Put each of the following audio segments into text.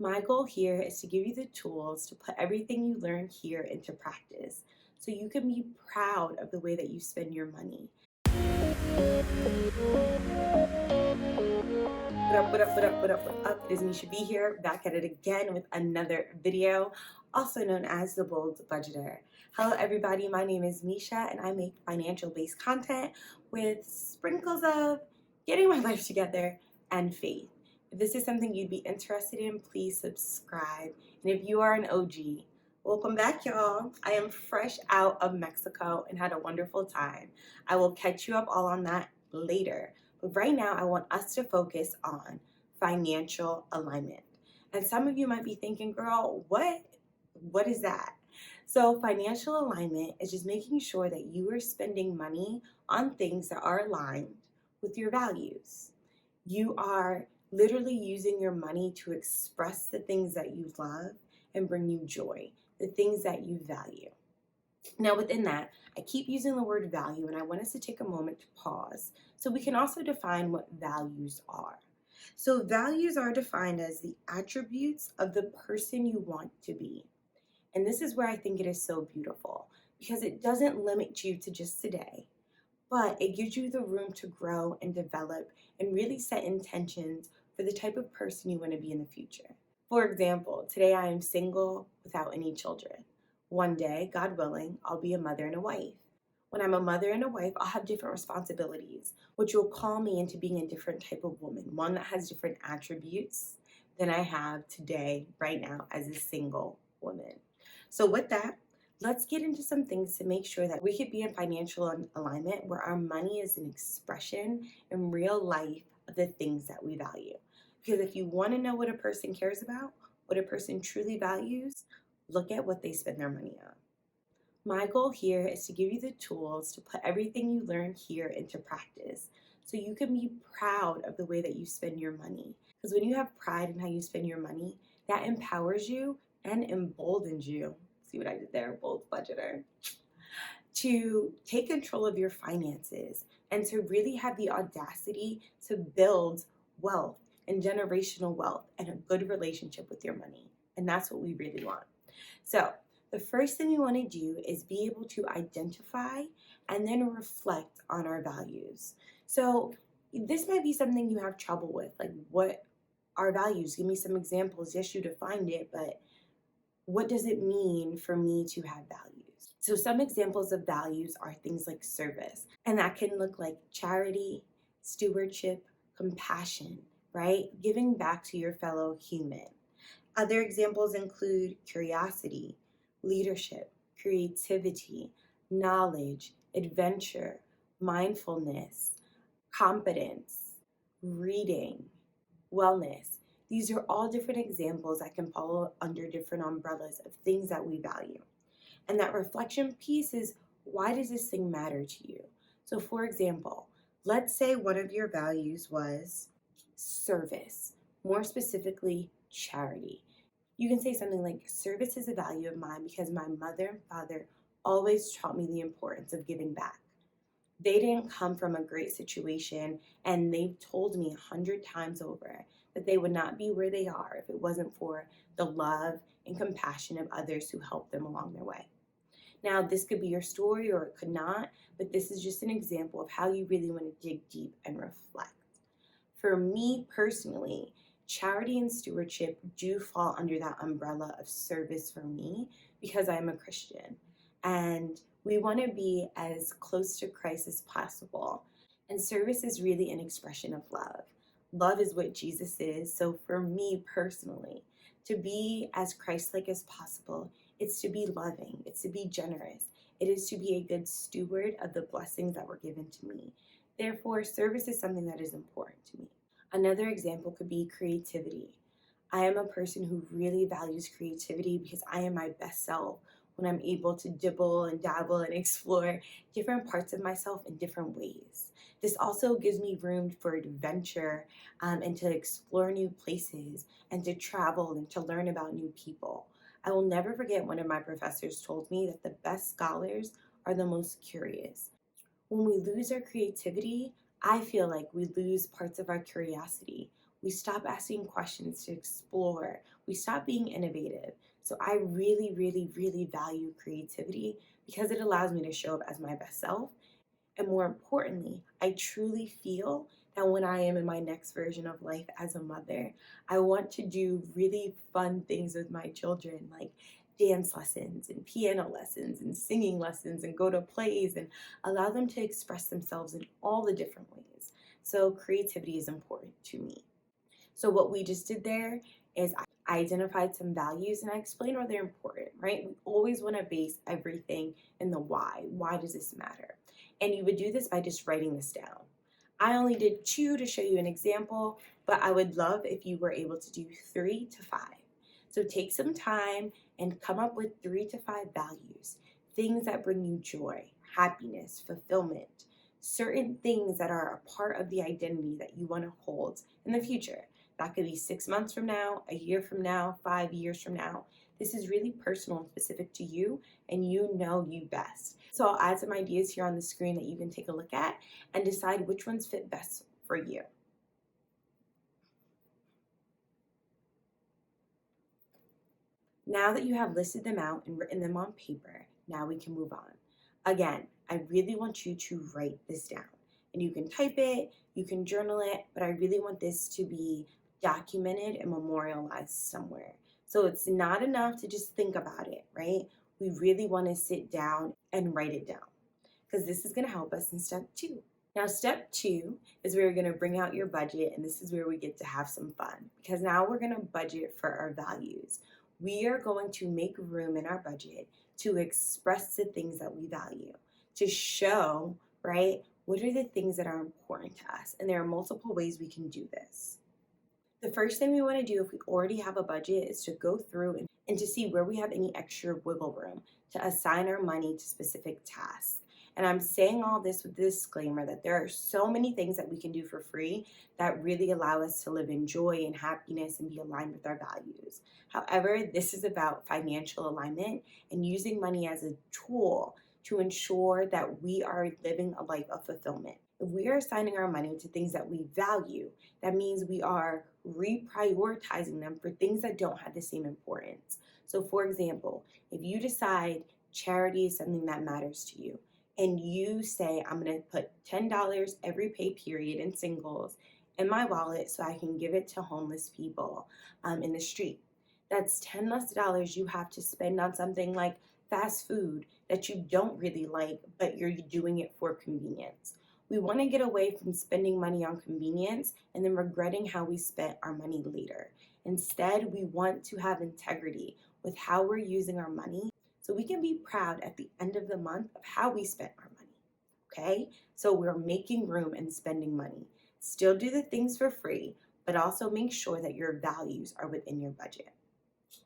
My goal here is to give you the tools to put everything you learn here into practice so you can be proud of the way that you spend your money. What up? It is Miesha here, back at it again with another video, also known as the Bold Budgeter. Hello, everybody. My name is Miesha, and I make financial-based content with sprinkles of getting my life together and faith. If this is something you'd be interested in, please subscribe. And if you are an OG, welcome back, y'all. I am fresh out of Mexico and had a wonderful time. I will catch you up all on that later. But right now, I want us to focus on financial alignment. And some of you might be thinking, girl, what is that? So financial alignment is just making sure that you are spending money on things that are aligned with your values. You are literally using your money to express the things that you love and bring you joy, the things that you value. Now, within that, I keep using the word value, and I want us to take a moment to pause so we can also define what values are. So, values are defined as the attributes of the person you want to be. And this is where I think it is so beautiful because it doesn't limit you to just today, but it gives you the room to grow and develop and really set intentions for the type of person you want to be in the future. For example, today I am single without any children. One day, God willing, I'll be a mother and a wife. When I'm a mother and a wife, I'll have different responsibilities, which will call me into being a different type of woman, one that has different attributes than I have today, right now, as a single woman. So, with that, let's get into some things to make sure that we could be in financial alignment where our money is an expression in real life of the things that we value. Because if you want to know what a person cares about, what a person truly values, look at what they spend their money on. My goal here is to give you the tools to put everything you learn here into practice so you can be proud of the way that you spend your money. Because when you have pride in how you spend your money, that empowers you and emboldens you. See what I did there, bold budgeter? To take control of your finances and to really have the audacity to build wealth and generational wealth and a good relationship with your money. And that's what we really want. So, the first thing we want to do is be able to identify and then reflect on our values. So, this might be something you have trouble with. Like, what are values? Give me some examples. Yes, you defined it, but what does it mean for me to have values? So, some examples of values are things like service, and that can look like charity, stewardship, compassion, right? Giving back to your fellow human. Other examples include curiosity, leadership, creativity, knowledge, adventure, mindfulness, competence, reading, wellness. These are all different examples that can fall under different umbrellas of things that we value. And that reflection piece is, why does this thing matter to you? So, for example, let's say one of your values was service, more specifically, charity. You can say something like, service is a value of mine because my mother and father always taught me the importance of giving back. They didn't come from a great situation, and they've told me 100 times over that they would not be where they are if it wasn't for the love and compassion of others who helped them along their way. Now, this could be your story or it could not, but this is just an example of how you really want to dig deep and reflect. For me personally, charity and stewardship do fall under that umbrella of service for me because I'm a Christian. And we want to be as close to Christ as possible. And service is really an expression of love. Love is what Jesus is. So for me personally, to be as Christ-like as possible, it's to be loving, it's to be generous, it is to be a good steward of the blessings that were given to me. Therefore, service is something that is important to me. Another example could be creativity. I am a person who really values creativity because I am my best self when I'm able to dibble and dabble and explore different parts of myself in different ways. This also gives me room for adventure and to explore new places and to travel and to learn about new people. I will never forget one of my professors told me that the best scholars are the most curious. When we lose our creativity, I feel like we lose parts of our curiosity. We stop asking questions to explore. We stop being innovative. So I really, really, really value creativity because it allows me to show up as my best self. And more importantly, I truly feel that when I am in my next version of life as a mother, I want to do really fun things with my children, like dance lessons and piano lessons and singing lessons and go to plays and allow them to express themselves in all the different ways. So creativity is important to me. So what we just did there is I identified some values and I explained why they're important, right? We always want to base everything in the why. Why does this matter? And you would do this by just writing this down. I only did 2 to show you an example, but I would love if you were able to do 3 to 5. So take some time and come up with 3 to 5 values, things that bring you joy, happiness, fulfillment, certain things that are a part of the identity that you want to hold in the future. That could be 6 months from now, a year from now, 5 years from now. This is really personal and specific to you, and you know you best. So I'll add some ideas here on the screen that you can take a look at and decide which ones fit best for you. Now that you have listed them out and written them on paper, now we can move on. Again, I really want you to write this down. And you can type it, you can journal it, but I really want this to be documented and memorialized somewhere. So it's not enough to just think about it, right? We really want to sit down and write it down because this is going to help us in step 2. Now, step 2 is where you're going to bring out your budget, and this is where we get to have some fun because now we're going to budget for our values. We are going to make room in our budget to express the things that we value, to show, right, what are the things that are important to us? And there are multiple ways we can do this. The first thing we want to do if we already have a budget is to go through and to see where we have any extra wiggle room to assign our money to specific tasks. And I'm saying all this with the disclaimer that there are so many things that we can do for free that really allow us to live in joy and happiness and be aligned with our values. However, this is about financial alignment and using money as a tool to ensure that we are living a life of fulfillment. If we are assigning our money to things that we value, that means we are reprioritizing them for things that don't have the same importance. So, for example, if you decide charity is something that matters to you, and you say, I'm going to put $10 every pay period in singles in my wallet so I can give it to homeless people in the street. That's $10 less you have to spend on something like fast food that you don't really like, but you're doing it for convenience. We want to get away from spending money on convenience and then regretting how we spent our money later. Instead, we want to have integrity with how we're using our money so we can be proud at the end of the month of how we spent our money. Okay? So we're making room and spending money. Still do the things for free, but also make sure that your values are within your budget.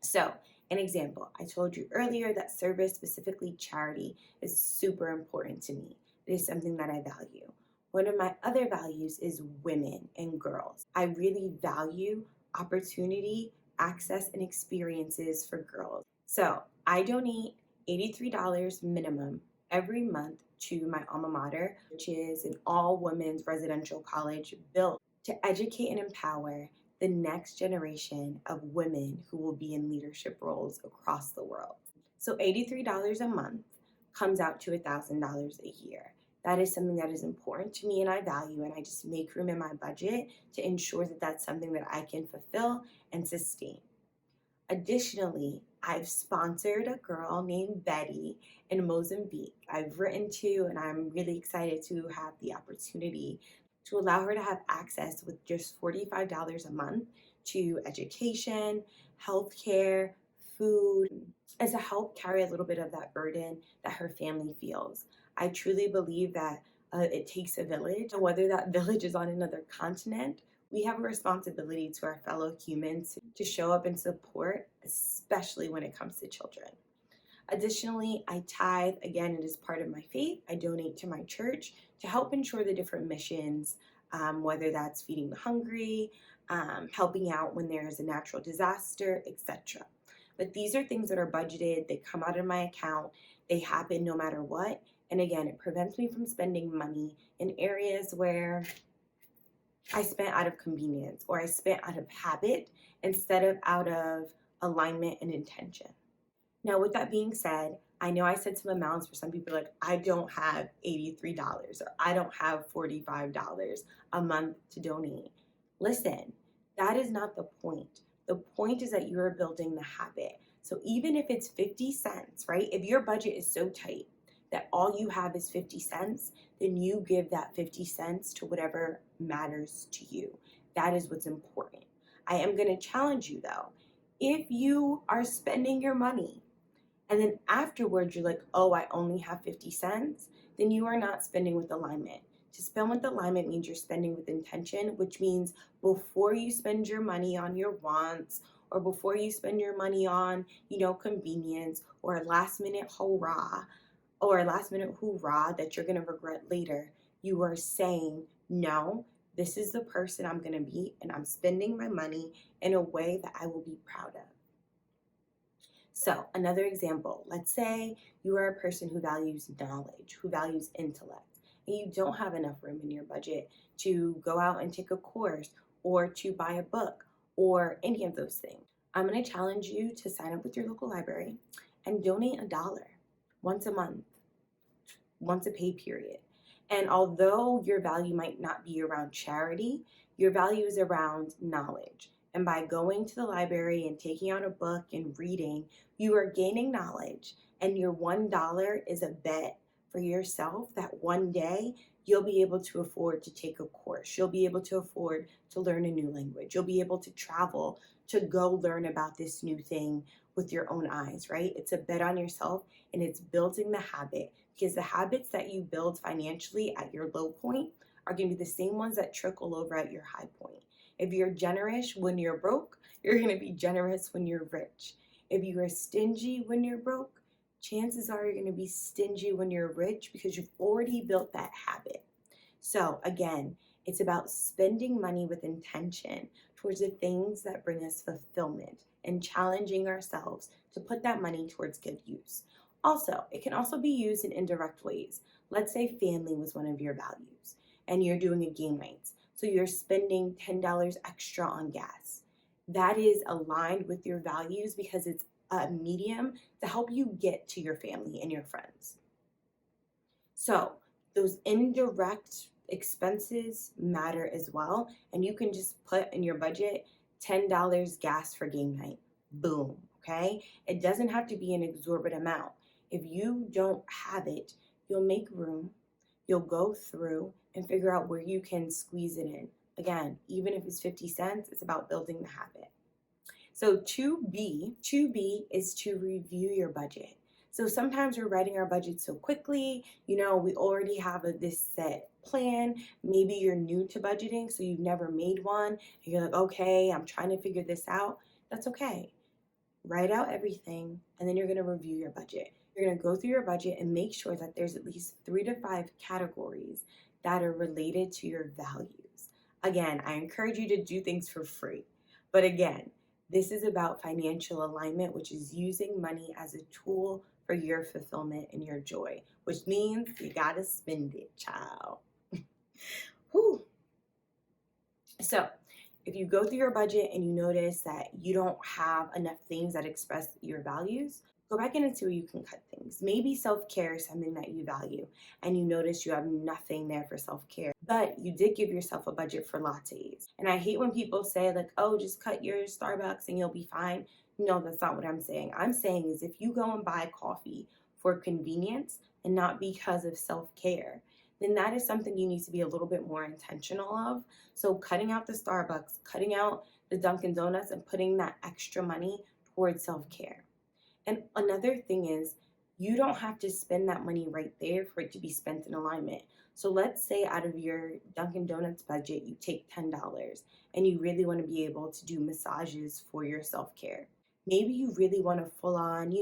So, an example, I told you earlier that service, specifically charity, is super important to me. It is something that I value. One of my other values is women and girls. I really value opportunity, access, and experiences for girls. So I donate $83 minimum every month to my alma mater, which is an all-women's residential college built to educate and empower the next generation of women who will be in leadership roles across the world. So $83 a month comes out to $1,000 a year. That is something that is important to me and I value, and I just make room in my budget to ensure that that's something that I can fulfill and sustain. Additionally, I've sponsored a girl named Betty in Mozambique. I've written to, and I'm really excited to have the opportunity to allow her to have access with just $45 a month to education, healthcare, food, and to help carry a little bit of that burden that her family feels. I truly believe that it takes a village, and whether that village is on another continent, we have a responsibility to our fellow humans to show up and support, especially when it comes to children. Additionally, I tithe. Again, it is part of my faith. I donate to my church to help ensure the different missions, whether that's feeding the hungry, helping out when there is a natural disaster, etc. But these are things that are budgeted. They come out of my account. They happen no matter what. And again, it prevents me from spending money in areas where I spent out of convenience, or I spent out of habit instead of out of alignment and intention. Now, with that being said, I know I said some amounts for some people like, I don't have $83 or I don't have $45 a month to donate. Listen, that is not the point. The point is that you're building the habit. So even if it's 50 cents, right? If your budget is so tight that all you have is 50 cents, then you give that 50 cents to whatever matters to you. That is what's important. I am going to challenge you though. If you are spending your money and then afterwards you're like, oh, I only have 50 cents, then you are not spending with alignment. To spend with alignment means you're spending with intention, which means before you spend your money on your wants or before you spend your money on, convenience or a last minute hurrah that you're going to regret later, you are saying, no, this is the person I'm going to be, and I'm spending my money in a way that I will be proud of. So another example, let's say you are a person who values knowledge, who values intellect, and you don't have enough room in your budget to go out and take a course or to buy a book or any of those things. I'm going to challenge you to sign up with your local library and donate $1 once a month, once a pay period. And although your value might not be around charity, your value is around knowledge. And by going to the library and taking out a book and reading, you are gaining knowledge. And your $1 is a bet for yourself that one day you'll be able to afford to take a course. You'll be able to afford to learn a new language. You'll be able to travel to go learn about this new thing with your own eyes, right? It's a bet on yourself, and it's building the habit, because the habits that you build financially at your low point are going to be the same ones that trickle over at your high point. If you're generous when you're broke, you're going to be generous when you're rich. If you are stingy when you're broke, chances are you're going to be stingy when you're rich, because you've already built that habit. So again, it's about spending money with intention towards the things that bring us fulfillment and challenging ourselves to put that money towards good use. Also, it can also be used in indirect ways. Let's say family was one of your values and you're doing a game night. So you're spending $10 extra on gas. That is aligned with your values because it's a medium to help you get to your family and your friends. So those indirect expenses matter as well. And you can just put in your budget $10 gas for game night. Boom. Okay. It doesn't have to be an exorbitant amount. If you don't have it, you'll make room. You'll go through and figure out where you can squeeze it in. Again, even if it's 50 cents, it's about building the habit. So 2B is to review your budget. So sometimes we're writing our budget so quickly, we already have this set plan. Maybe you're new to budgeting, so you've never made one. And you're like, okay, I'm trying to figure this out. That's okay. Write out everything, and then you're going to review your budget. You're going to go through your budget and make sure that there's at least 3 to 5 categories that are related to your values. Again, I encourage you to do things for free. But again, this is about financial alignment, which is using money as a tool for your fulfillment and your joy, which means you got to spend it, child. Whew. So if you go through your budget and you notice that you don't have enough things that express your values, go back in and see where you can cut things. Maybe self-care is something that you value and you notice you have nothing there for self-care, but you did give yourself a budget for lattes. And I hate when people say like, oh, just cut your Starbucks and you'll be fine. No, that's not what I'm saying. I'm saying is if you go and buy coffee for convenience and not because of self-care, then that is something you need to be a little bit more intentional of. So cutting out the Starbucks, cutting out the Dunkin' Donuts, and putting that extra money towards self-care. And another thing is, you don't have to spend that money right there for it to be spent in alignment. So let's say out of your Dunkin' Donuts budget, you take $10 and you really want to be able to do massages for your self-care. Maybe you really want a full-on,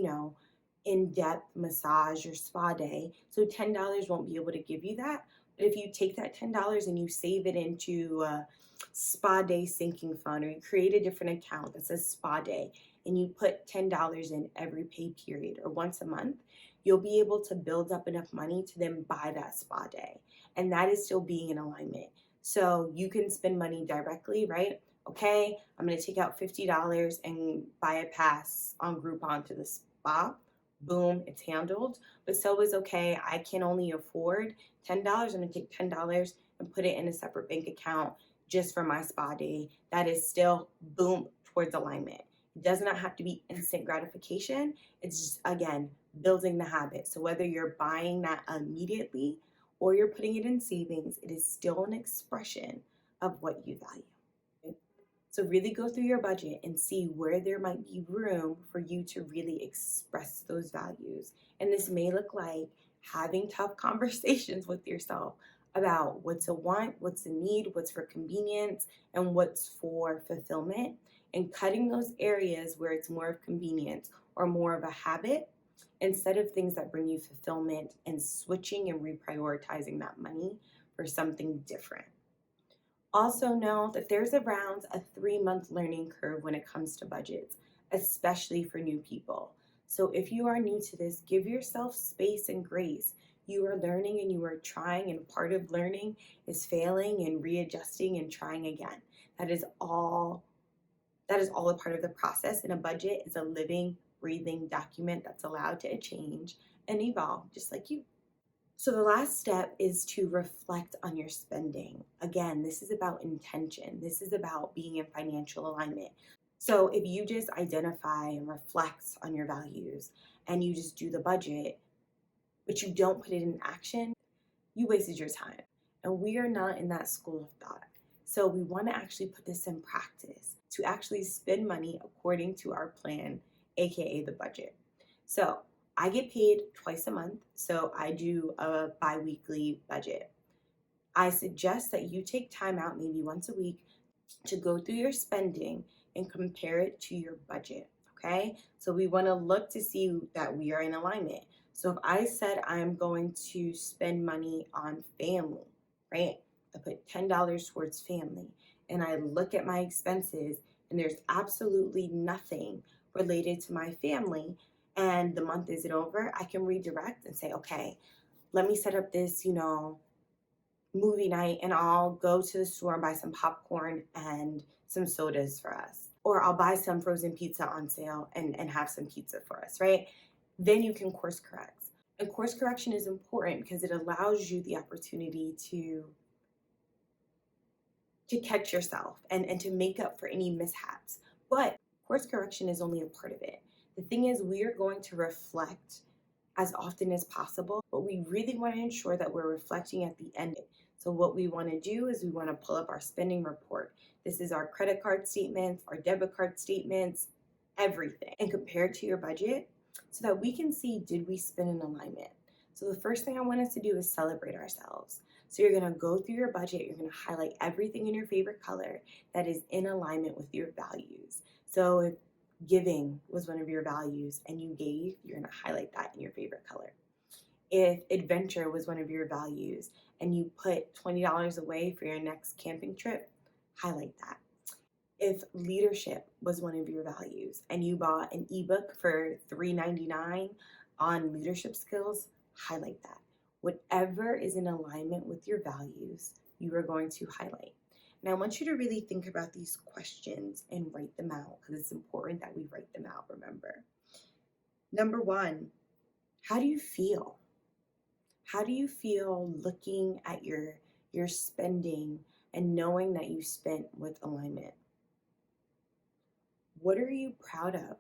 in-depth massage or spa day. So $10 won't be able to give you that. But if you take that $10 and you save it into a spa day sinking fund, or you create a different account that says spa day, and you put $10 in every pay period or once a month, you'll be able to build up enough money to then buy that spa day. And that is still being in alignment. So you can spend money directly, right? Okay, I'm going to take out $50 and buy a pass on Groupon to the spa. Boom, it's handled. But so is okay. I can only afford $10. I'm going to take $10 and put it in a separate bank account just for my spa day. That is still boom towards alignment. It does not have to be instant gratification. It's just, again, building the habit. So whether you're buying that immediately or you're putting it in savings, it is still an expression of what you value. Okay? So really go through your budget and see where there might be room for you to really express those values. And this may look like having tough conversations with yourself about what's a want, what's a need, what's for convenience, and what's for fulfillment, and cutting those areas where it's more of convenience or more of a habit instead of things that bring you fulfillment, and switching and reprioritizing that money for something different. Also know that there's around a 3-month learning curve when it comes to budgets, especially for new people. So if you are new to this, give yourself space and grace. You are learning and you are trying, and part of learning is failing and readjusting and trying again. That is all a part of the process, and a budget is a living, breathing document that's allowed to change and evolve just like you. So the last step is to reflect on your spending. Again, this is about intention. This is about being in financial alignment. So if you just identify and reflect on your values and you just do the budget, but you don't put it in action, you wasted your time. And we are not in that school of thought. So we want to actually put this in practice to actually spend money according to our plan, AKA the budget. So I get paid twice a month, so I do a bi-weekly budget. I suggest that you take time out maybe once a week to go through your spending and compare it to your budget, okay? So we want to look to see that we are in alignment. So if I said I'm going to spend money on family, right? I put $10 towards family, and I look at my expenses and there's absolutely nothing related to my family, and the month isn't over, I can redirect and say, okay, let me set up this, movie night, and I'll go to the store and buy some popcorn and some sodas for us. Or I'll buy some frozen pizza on sale and have some pizza for us, right? Then you can course correct. And course correction is important because it allows you the opportunity to catch yourself and to make up for any mishaps. But course correction is only a part of it. The thing is, we are going to reflect as often as possible, but we really want to ensure that we're reflecting at the end. So what we want to do is we want to pull up our spending report. This is our credit card statements, our debit card statements, everything, and compare it to your budget so that we can see, did we spend in alignment? So the first thing I want us to do is celebrate ourselves. So you're going to go through your budget, you're going to highlight everything in your favorite color that is in alignment with your values. So if giving was one of your values and you gave, you're going to highlight that in your favorite color. If adventure was one of your values and you put $20 away for your next camping trip, highlight that. If leadership was one of your values and you bought an ebook for $3.99 on leadership skills, highlight that. Whatever is in alignment with your values, you are going to highlight. And I want you to really think about these questions and write them out, because it's important that we write them out, remember. Number one, how do you feel? How do you feel looking at your spending and knowing that you spent with alignment? What are you proud of?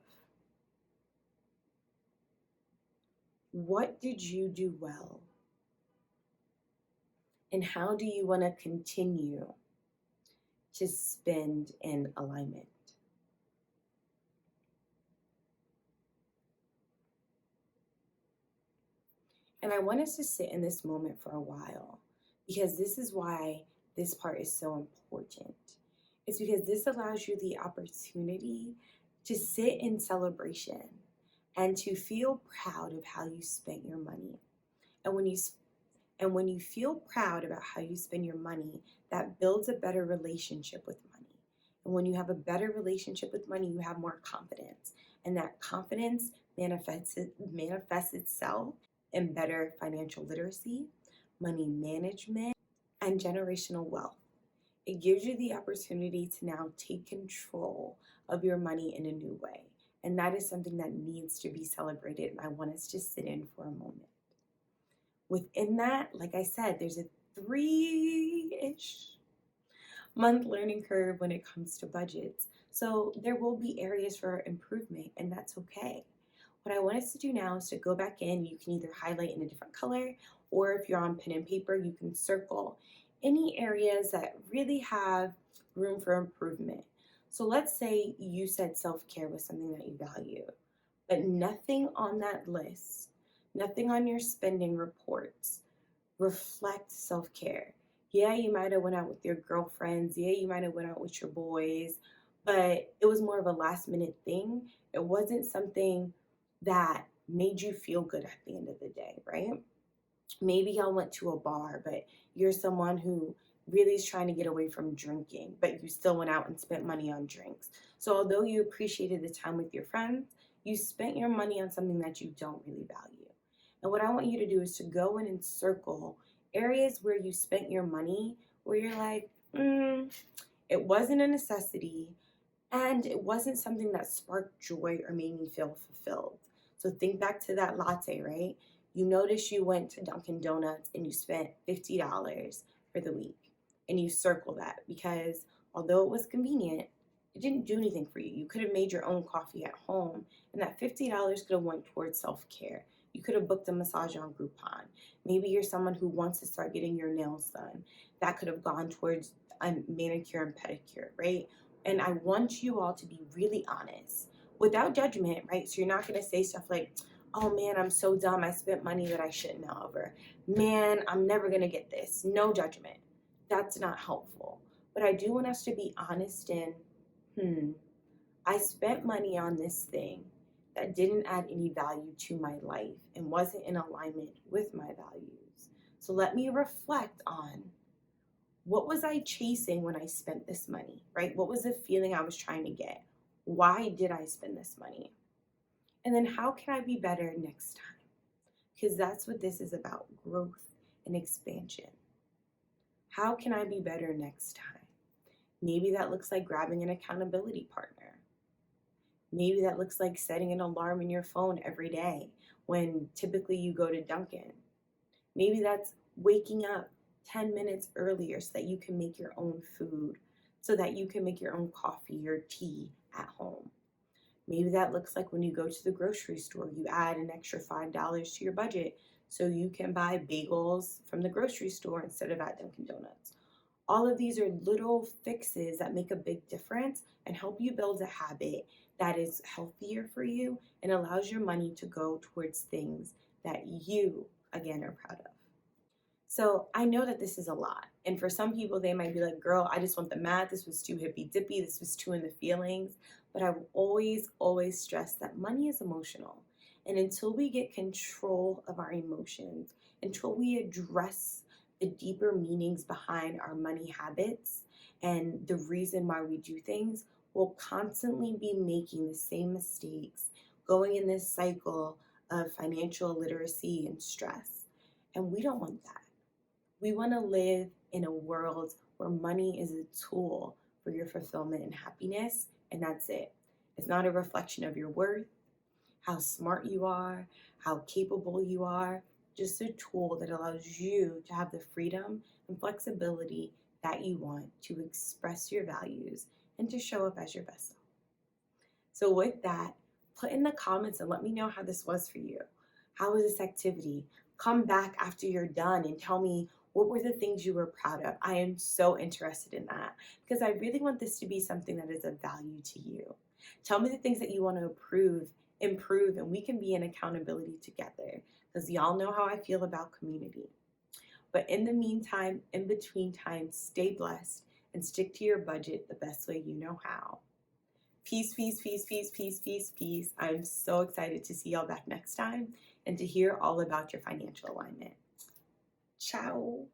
What did you do well? And how do you want to continue to spend in alignment? And I want us to sit in this moment for a while, because this is why this part is so important. It's because this allows you the opportunity to sit in celebration and to feel proud of how you spent your money. And when you feel proud about how you spend your money, that builds a better relationship with money. And when you have a better relationship with money, you have more confidence. And that confidence manifests itself in better financial literacy, money management, and generational wealth. It gives you the opportunity to now take control of your money in a new way. And that is something that needs to be celebrated. And I want us to sit in for a moment. Within that, like I said, there's a 3-ish month learning curve when it comes to budgets. So there will be areas for improvement, and that's okay. What I want us to do now is to go back in. You can either highlight in a different color, or if you're on pen and paper, you can circle any areas that really have room for improvement. So let's say you said self-care was something that you value, but nothing on that list, nothing on your spending reports reflect self-care. Yeah, you might have went out with your girlfriends. Yeah, you might have went out with your boys, but it was more of a last minute thing. It wasn't something that made you feel good at the end of the day, right? Maybe y'all went to a bar, but you're someone who really is trying to get away from drinking, but you still went out and spent money on drinks. So although you appreciated the time with your friends, you spent your money on something that you don't really value. And what I want you to do is to go in and circle areas where you spent your money where you're like, it wasn't a necessity, and it wasn't something that sparked joy or made me feel fulfilled. So think back to that latte, right? You notice you went to Dunkin' Donuts and you spent $50 for the week. And you circle that because although it was convenient, it didn't do anything for you. You could have made your own coffee at home, and that $50 could have went towards self-care. You could have booked a massage on Groupon. Maybe you're someone who wants to start getting your nails done. That could have gone towards a manicure and pedicure, right? And I want you all to be really honest without judgment, right? So you're not going to say stuff like, oh man, I'm so dumb. I spent money that I shouldn't have. Or man, I'm never going to get this. No judgment. That's not helpful. But I do want us to be honest in, I spent money on this thing that didn't add any value to my life and wasn't in alignment with my values. So let me reflect on, what was I chasing when I spent this money, right? What was the feeling I was trying to get? Why did I spend this money? And then how can I be better next time? Because that's what this is about, growth and expansion. How can I be better next time? Maybe that looks like grabbing an accountability partner. Maybe that looks like setting an alarm in your phone every day when typically you go to Dunkin'. Maybe that's waking up 10 minutes earlier so that you can make your own food, so that you can make your own coffee or tea at home. Maybe that looks like when you go to the grocery store, you add an extra $5 to your budget so you can buy bagels from the grocery store instead of at Dunkin' Donuts. All of these are little fixes that make a big difference and help you build a habit that is healthier for you and allows your money to go towards things that you, again, are proud of. So I know that this is a lot. And for some people, they might be like, girl, I just want the math. This was too hippy dippy. This was too in the feelings. But I will always, always stress that money is emotional. And until we get control of our emotions, until we address the deeper meanings behind our money habits and the reason why we do things, we'll constantly be making the same mistakes, going in this cycle of financial illiteracy and stress. And we don't want that. We want to live in a world where money is a tool for your fulfillment and happiness, and that's it. It's not a reflection of your worth, how smart you are, how capable you are, just a tool that allows you to have the freedom and flexibility that you want to express your values and to show up as your best self. So with that, put in the comments and let me know how this was for you. How was this activity? Come back after you're done and tell me, what were the things you were proud of? I am so interested in that because I really want this to be something that is of value to you. Tell me the things that you want to improve, and we can be in accountability together because y'all know how I feel about community. But in the meantime, in between times, stay blessed and stick to your budget the best way you know how. Peace, peace, peace, peace, peace, peace, peace. I'm so excited to see y'all back next time and to hear all about your financial alignment. Ciao.